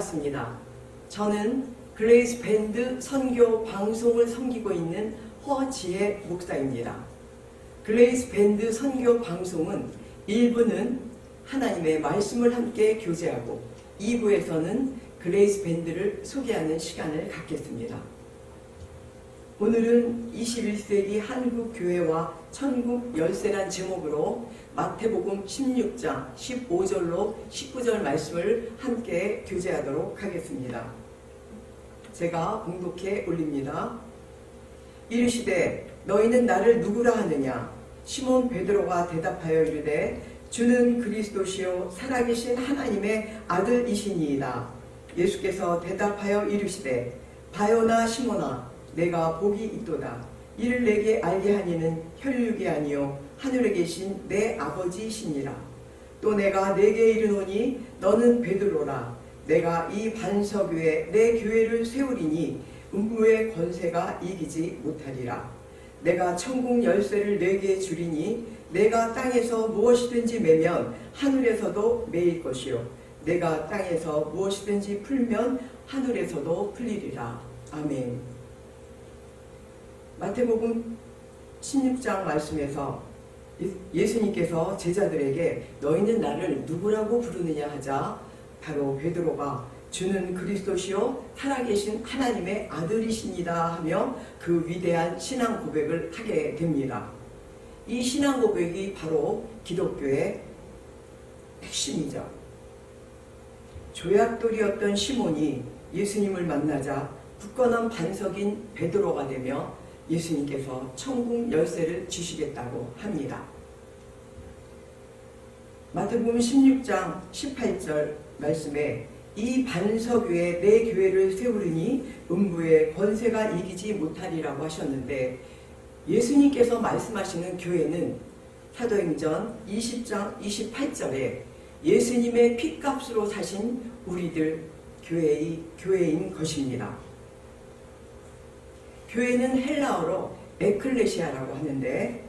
반갑습니다. 저는 그레이스 밴드 선교 방송을 섬기고 있는 허지혜 목사입니다. 그레이스 밴드 선교 방송은 1부는 하나님의 말씀을 함께 교제하고 2부에서는 그레이스 밴드를 소개하는 시간을 갖겠습니다. 오늘은 21세기 한국 교회와 천국 열쇠란 제목으로 마태복음 16장 15절로 19절 말씀을 함께 교제하도록 하겠습니다. 제가 봉독해 올립니다. 이르시되 너희는 나를 누구라 하느냐? 시몬 베드로가 대답하여 이르되 주는 그리스도시요 살아계신 하나님의 아들이시니이다. 예수께서 대답하여 이르시되 바요나 시몬아 내가 복이 있도다. 이를 내게 알게 하니는 혈육이 아니요 하늘에 계신 내 아버지시니라. 또 내가 네게 이르노니 너는 베드로라. 내가 이 반석 위에 내 교회를 세우리니 음부의 권세가 이기지 못하리라. 내가 천국 열쇠를 네게 주리니 내가 땅에서 무엇이든지 매면 하늘에서도 매일 것이요 내가 땅에서 무엇이든지 풀면 하늘에서도 풀리리라. 아멘. 마태복음 16장 말씀에서 예수님께서 제자들에게 너희는 나를 누구라고 부르느냐 하자 바로 베드로가 주는 그리스도시요 살아계신 하나님의 아들이십니다 하며 그 위대한 신앙 고백을 하게 됩니다. 이 신앙 고백이 바로 기독교의 핵심이죠. 조약돌이었던 시몬이 예수님을 만나자 굳건한 반석인 베드로가 되며 예수님께서 천국 열쇠를 주시겠다고 합니다. 마태복음 16장 18절 말씀에 이 반석 위에 내 교회를 세우리니 음부의 권세가 이기지 못하리라고 하셨는데 예수님께서 말씀하시는 교회는 사도행전 20장 28절에 예수님의 핏값으로 사신 우리들 교회인 것입니다. 교회는 헬라어로 에클레시아라고 하는데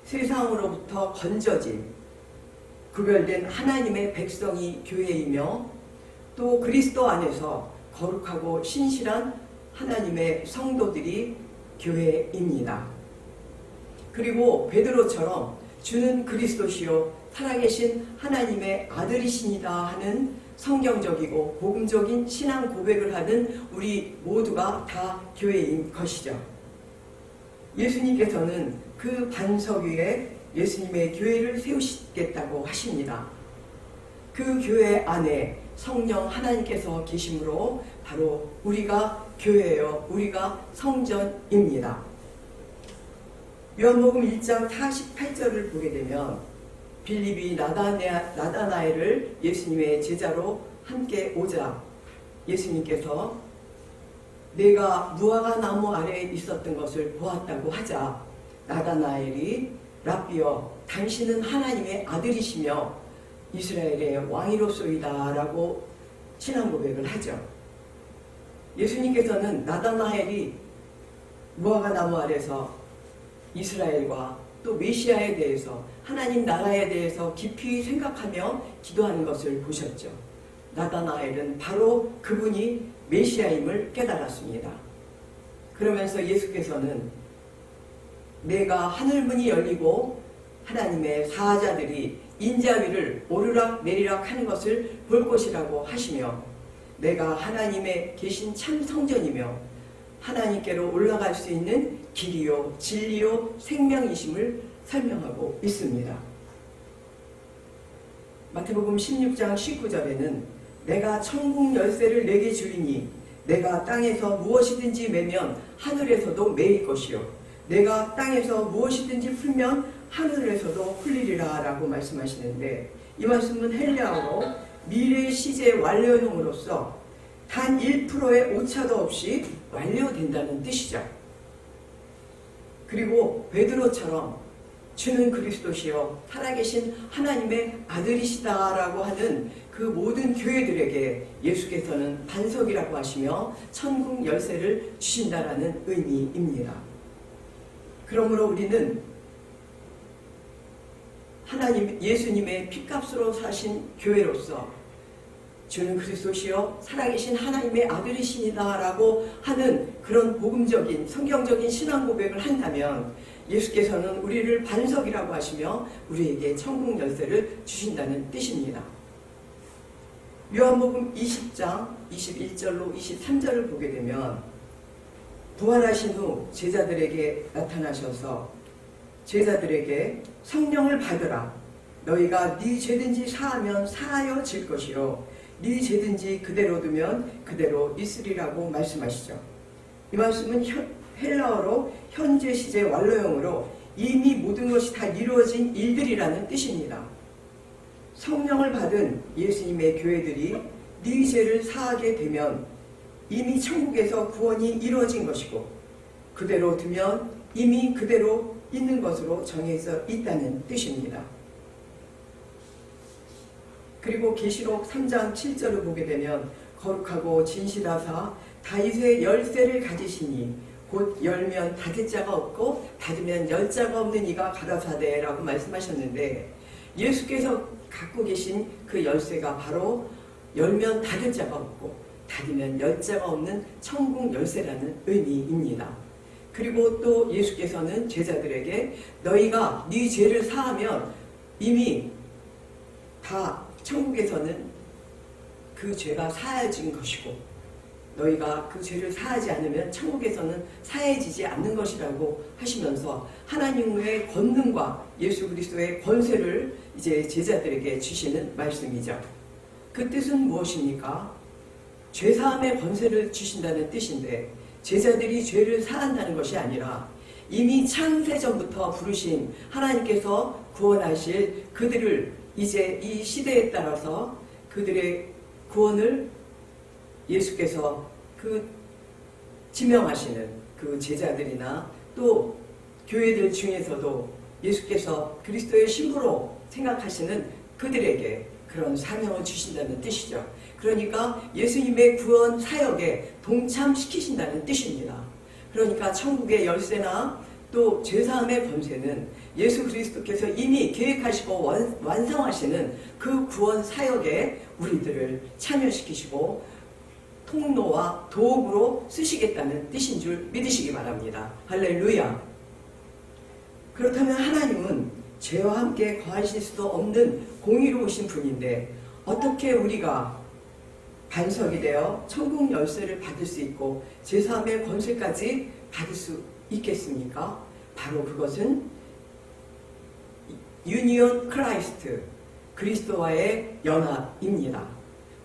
세상으로부터 건져진 구별된 하나님의 백성이 교회이며 또 그리스도 안에서 거룩하고 신실한 하나님의 성도들이 교회입니다. 그리고 베드로처럼 주는 그리스도시요 살아계신 하나님의 아들이시니다 하는 성경적이고 복음적인 신앙 고백을 하는 우리 모두가 다 교회인 것이죠. 예수님께서는 그 반석 위에 예수님의 교회를 세우시겠다고 하십니다. 그 교회 안에 성령 하나님께서 계심으로 바로 우리가 교회요 우리가 성전입니다. 요한복음 1장 48절을 보게 되면 빌립이 나다나엘을 예수님의 제자로 함께 오자 예수님께서 내가 무화과 나무 아래에 있었던 것을 보았다고 하자 나다나엘이 랍비여 당신은 하나님의 아들이시며 이스라엘의 왕이로소이다 라고 신앙 고백을 하죠. 예수님께서는 나다나엘이 무화과 나무 아래서 이스라엘과 또 메시아에 대해서 하나님 나라에 대해서 깊이 생각하며 기도하는 것을 보셨죠. 나다나엘은 바로 그분이 메시아임을 깨달았습니다. 그러면서 예수께서는 내가 하늘문이 열리고 하나님의 사자들이 인자 위를 오르락 내리락 하는 것을 볼 것이라고 하시며 내가 하나님의 계신 참 성전이며 하나님께로 올라갈 수 있는 길이요 진리요 생명이심을 설명하고 있습니다. 마태복음 16장 19절에는 내가 천국 열쇠를 내게 주리니 내가 땅에서 무엇이든지 매면 하늘에서도 매일 것이요 내가 땅에서 무엇이든지 풀면 하늘에서도 풀리리라 라고 말씀하시는데 이 말씀은 헬라어로 미래 시제 완료형으로서 단 1%의 오차도 없이 완료된다는 뜻이죠. 그리고 베드로처럼 주는 그리스도시요 살아계신 하나님의 아들이시다라고 하는 그 모든 교회들에게 예수께서는 반석이라고 하시며 천국 열쇠를 주신다라는 의미입니다. 그러므로 우리는 예수님의 핏값으로 사신 교회로서 주는 그리스도시요 살아계신 하나님의 아들이시니다 라고 하는 그런 복음적인 성경적인 신앙 고백을 한다면 예수께서는 우리를 반석이라고 하시며 우리에게 천국 열쇠를 주신다는 뜻입니다. 요한복음 20장 21절로 23절을 보게 되면 부활하신 후 제자들에게 나타나셔서 제자들에게 성령을 받으라. 너희가 네 죄든지 사하면 사하여질 것이요 네 죄든지 그대로 두면 그대로 있으리라고 말씀하시죠. 이 말씀은 헬라어로 현재 시제 완료형으로 이미 모든 것이 다 이루어진 일들이라는 뜻입니다. 성령을 받은 예수님의 교회들이 네 죄를 사하게 되면 이미 천국에서 구원이 이루어진 것이고 그대로 두면 이미 그대로 있는 것으로 정해져 있다는 뜻입니다. 그리고 계시록 3장 7절을 보게 되면 거룩하고 진실하사 다윗의 열쇠를 가지시니 곧 열면 닫을 자가 없고 닫으면 열 자가 없는 이가 가라사대라고 말씀하셨는데 예수께서 갖고 계신 그 열쇠가 바로 열면 닫을 자가 없고 닫으면 열 자가 없는 천국 열쇠라는 의미입니다. 그리고 또 예수께서는 제자들에게 너희가 네 죄를 사하면 이미 다 천국에서는 그 죄가 사해진 것이고 너희가 그 죄를 사하지 않으면 천국에서는 사해지지 않는 것이라고 하시면서 하나님의 권능과 예수 그리스도의 권세를 이제 제자들에게 주시는 말씀이죠. 그 뜻은 무엇입니까? 죄사함의 권세를 주신다는 뜻인데 제자들이 죄를 사한다는 것이 아니라 이미 창세전부터 부르신 하나님께서 구원하실 그들을 이제 이 시대에 따라서 그들의 구원을 예수께서 그 지명하시는 그 제자들이나 또 교회들 중에서도 예수께서 그리스도의 신부로 생각하시는 그들에게 그런 사명을 주신다는 뜻이죠. 그러니까 예수님의 구원 사역에 동참시키신다는 뜻입니다. 그러니까 천국의 열쇠나 또 죄사함의 권세는 예수 그리스도께서 이미 계획하시고 완성하시는 그 구원 사역에 우리들을 참여시키시고 통로와 도구로 쓰시겠다는 뜻인 줄 믿으시기 바랍니다. 할렐루야. 그렇다면 하나님은 죄와 함께 거하실 수도 없는 공의로우신 분인데 어떻게 우리가 반석이 되어 천국 열쇠를 받을 수 있고 제사함의 권세까지 받을 수 있겠습니까? 바로 그것은 유니온 크라이스트, 그리스도와의 연합입니다.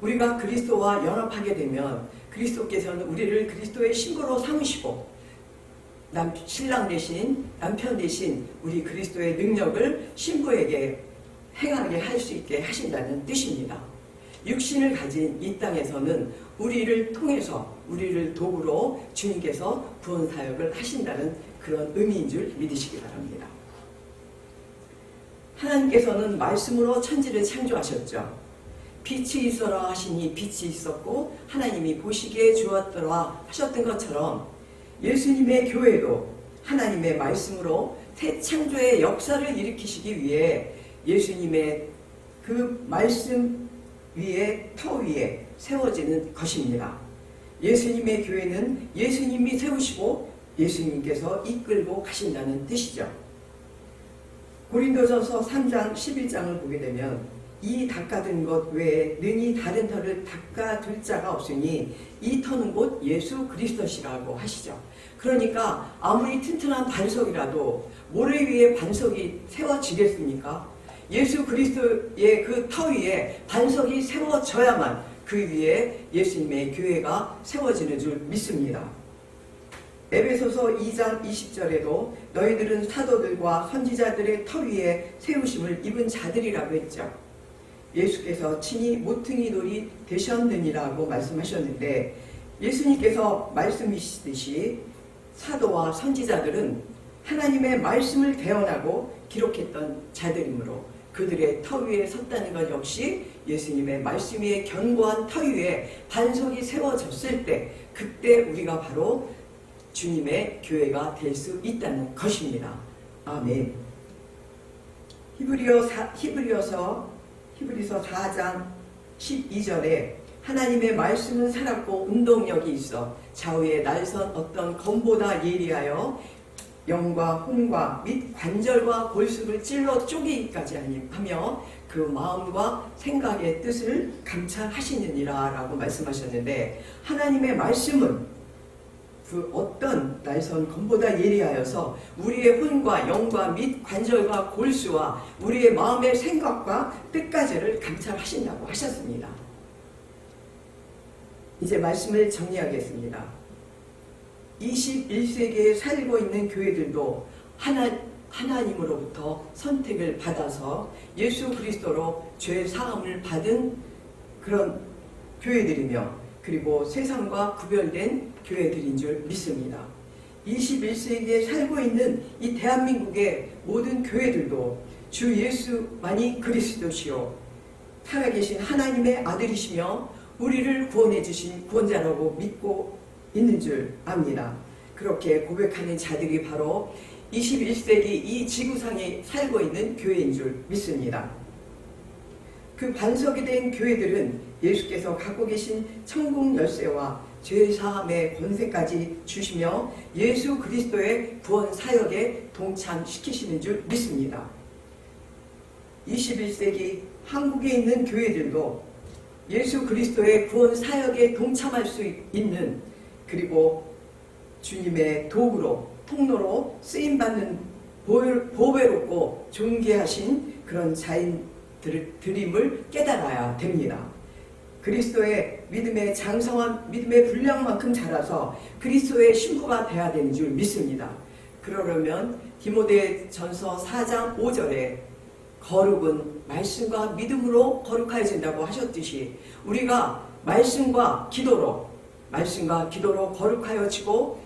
우리가 그리스도와 연합하게 되면 그리스도께서는 우리를 그리스도의 신부로 삼으시고 신랑 대신 남편 대신 우리 그리스도의 능력을 신부에게 행하게 할 수 있게 하신다는 뜻입니다. 육신을 가진 이 땅에서는 우리를 통해서 우리를 도구로 주님께서 구원 사역을 하신다는 그런 의미인 줄 믿으시기 바랍니다. 하나님께서는 말씀으로 천지를 창조하셨죠. 빛이 있어라 하시니 빛이 있었고 하나님이 보시기에 좋았더라 하셨던 것처럼 예수님의 교회도 하나님의 말씀으로 새 창조의 역사를 일으키시기 위해 예수님의 그 말씀 위에 터 위에 세워지는 것입니다. 예수님의 교회는 예수님이 세우시고 예수님께서 이끌고 가신다는 뜻이죠. 고린도전서 3장 11장을 보게 되면 이 닦아둔 것 외에 능히 다른 터를 닦아둘 자가 없으니 이 터는 곧 예수 그리스도시라고 하시죠. 그러니까 아무리 튼튼한 반석이라도 모래 위에 반석이 세워지겠습니까? 예수 그리스도의 그 터 위에 반석이 세워져야만 그 위에 예수님의 교회가 세워지는 줄 믿습니다. 에베소서 2장 20절에도 너희들은 사도들과 선지자들의 터 위에 세우심을 입은 자들이라고 했죠. 예수께서 친히 모퉁이 돌이 되셨느니라고 말씀하셨는데 예수님께서 말씀이시듯이 사도와 선지자들은 하나님의 말씀을 대언하고 기록했던 자들이므로 그들의 터 위에 섰다는 것 역시 예수님의 말씀 위에 견고한 터 위에 반석이 세워졌을 때 그때 우리가 바로 주님의 교회가 될 수 있다는 것입니다. 아멘. 히브리서 4장 12절에 하나님의 말씀은 살았고 운동력이 있어 좌우에 날선 어떤 검보다 예리하여 영과 혼과 및 관절과 골수를 찔러 쪼개기까지 하며 그 마음과 생각의 뜻을 감찰하시느니라 라고 말씀하셨는데, 하나님의 말씀은 그 어떤 날선 검보다 예리하여서 우리의 혼과 영과 및 관절과 골수와 우리의 마음의 생각과 뜻까지를 감찰하신다고 하셨습니다. 이제 말씀을 정리하겠습니다. 21세기에 살고 있는 교회들도 하나님으로부터 선택을 받아서 예수 그리스도로 죄 사함을 받은 그런 교회들이며, 그리고 세상과 구별된 교회들인 줄 믿습니다. 21세기에 살고 있는 이 대한민국의 모든 교회들도 주 예수만이 그리스도시요 살아계신 하나님의 아들이시며 우리를 구원해 주신 구원자라고 믿고 있는 줄 압니다. 그렇게 고백하는 자들이 바로 21세기 이 지구상에 살고 있는 교회인 줄 믿습니다. 그 반석이 된 교회들은 예수께서 갖고 계신 천국 열쇠와 죄사함의 권세까지 주시며 예수 그리스도의 구원 사역에 동참시키시는 줄 믿습니다. 21세기 한국에 있는 교회들도 예수 그리스도의 구원 사역에 동참할 수 있는, 그리고 주님의 도구로 통로로 쓰임받는 보배롭고 존귀하신 그런 자인들임을 깨달아야 됩니다. 그리스도의 믿음의 장성한 믿음의 분량만큼 자라서 그리스도의 신부가 되어야 되는 줄 믿습니다. 그러려면 디모데전서 4장 5절에 거룩은 말씀과 믿음으로 거룩해진다고 하셨듯이 우리가 말씀과 기도로 거룩하여지고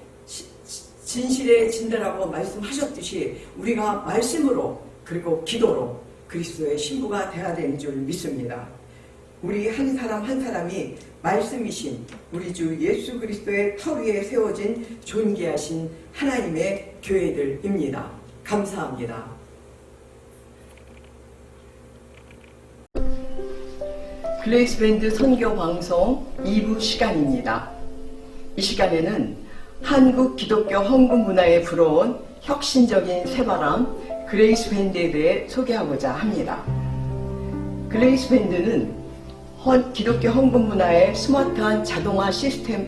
진실해진다라고 말씀하셨듯이 우리가 말씀으로 그리고 기도로 그리스도의 신부가 되어야 되는 줄 믿습니다. 우리 한 사람 한 사람이 말씀이신 우리 주 예수 그리스도의 터 위에 세워진 존귀하신 하나님의 교회들입니다. 감사합니다. 그레이스밴드 선교방송 2부 시간입니다. 이 시간에는 한국 기독교 헌금 문화에 불어온 혁신적인 새바람 그레이스밴드에 대해 소개하고자 합니다. 그레이스밴드는 기독교 헌금 문화의 스마트한 자동화 시스템으로서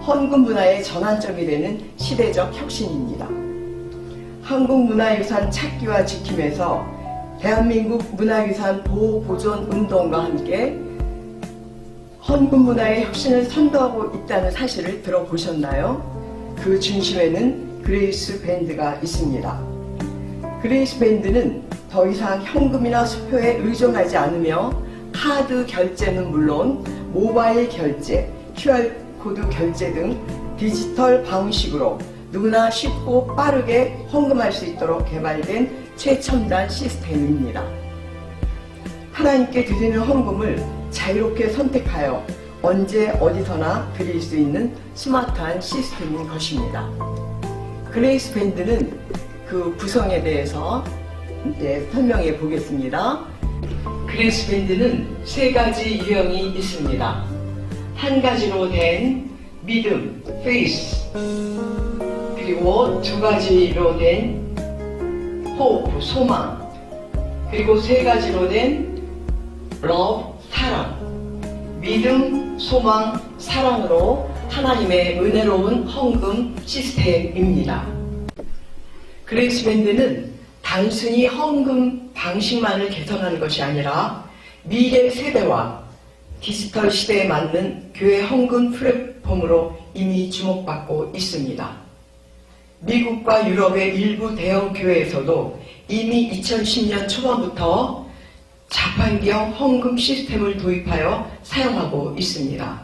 헌금 문화의 전환점이 되는 시대적 혁신입니다. 한국 문화유산 찾기와 지킴에서 대한민국 문화유산 보호 보존 운동과 함께 헌금 문화의 혁신을 선도하고 있다는 사실을 들어보셨나요? 그 중심에는 그레이스 밴드가 있습니다. 그레이스 밴드는 더 이상 현금이나 수표에 의존하지 않으며 카드 결제는 물론 모바일 결제, QR코드 결제 등 디지털 방식으로 누구나 쉽고 빠르게 헌금할 수 있도록 개발된 최첨단 시스템입니다. 하나님께 드리는 헌금을 자유롭게 선택하여 언제 어디서나 드릴 수 있는 스마트한 시스템인 것입니다. 그레이스 밴드는 그 구성에 대해서 이제 설명해 보겠습니다. 그레이스 밴드는 세 가지 유형이 있습니다. 한 가지로 된 믿음, faith, 그리고 두 가지로 된 hope, 소망, 그리고 세 가지로 된 love, 사랑. 믿음, 소망, 사랑으로 하나님의 은혜로운 헌금 시스템입니다. 그레이스 밴드는 단순히 헌금 방식만을 개선하는 것이 아니라 미래 세대와 디지털 시대에 맞는 교회 헌금 플랫폼으로 이미 주목받고 있습니다. 미국과 유럽의 일부 대형 교회에서도 이미 2010년 초반부터 자판기형 헌금 시스템을 도입하여 사용하고 있습니다.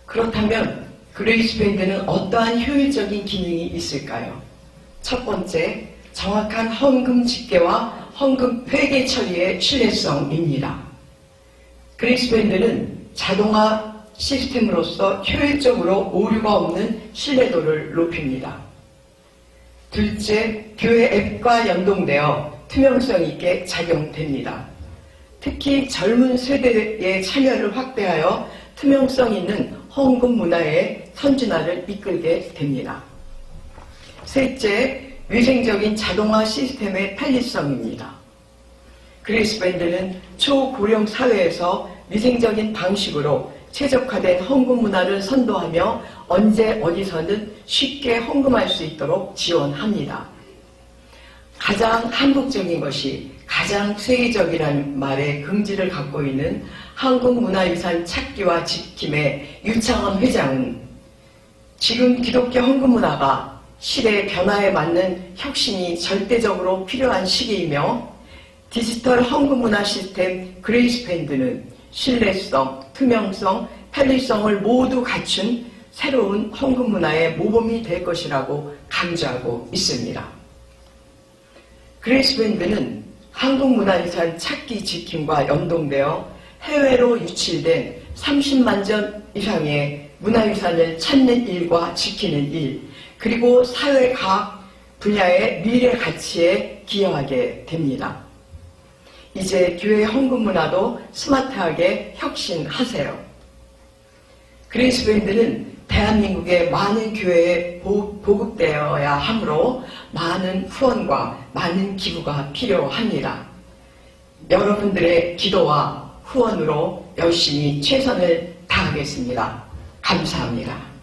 그렇다면 그레이스 밴드는 어떠한 효율적인 기능이 있을까요? 첫 번째, 정확한 헌금 집계와 헌금 회계 처리의 신뢰성입니다. 그레이스 밴드는 자동화 시스템으로서 효율적으로 오류가 없는 신뢰도를 높입니다. 둘째, 교회 앱과 연동되어 투명성 있게 작용됩니다. 특히 젊은 세대의 참여를 확대하여 투명성 있는 헌금 문화의 선진화를 이끌게 됩니다. 셋째, 위생적인 자동화 시스템의 편리성입니다. 그레이스 밴드는 초고령 사회에서 위생적인 방식으로 최적화된 헌금 문화를 선도하며 언제 어디서는 쉽게 헌금할 수 있도록 지원합니다. 가장 한국적인 것이 가장 세계적이라는 말의 긍지를 갖고 있는 한국문화유산 찾기와 지킴의 유창원 회장은 지금 기독교 헌금 문화가 시대 변화에 맞는 혁신이 절대적으로 필요한 시기이며 디지털 헌금 문화 시스템 그레이스 밴드는 신뢰성, 투명성, 편리성을 모두 갖춘 새로운 헌금 문화의 모범이 될 것이라고 강조하고 있습니다. 그레이스 밴드는 한국문화유산 찾기 지킴과 연동되어 해외로 유출된 30만 점 이상의 문화유산을 찾는 일과 지키는 일, 그리고 사회 각 분야의 미래 가치에 기여하게 됩니다. 이제 교회 헌금 문화도 스마트하게 혁신하세요. 그레이스 밴드는 대한민국의 많은 교회에 보급되어야 하므로 많은 후원과 많은 기부가 필요합니다. 여러분들의 기도와 후원으로 열심히 최선을 다하겠습니다. 감사합니다.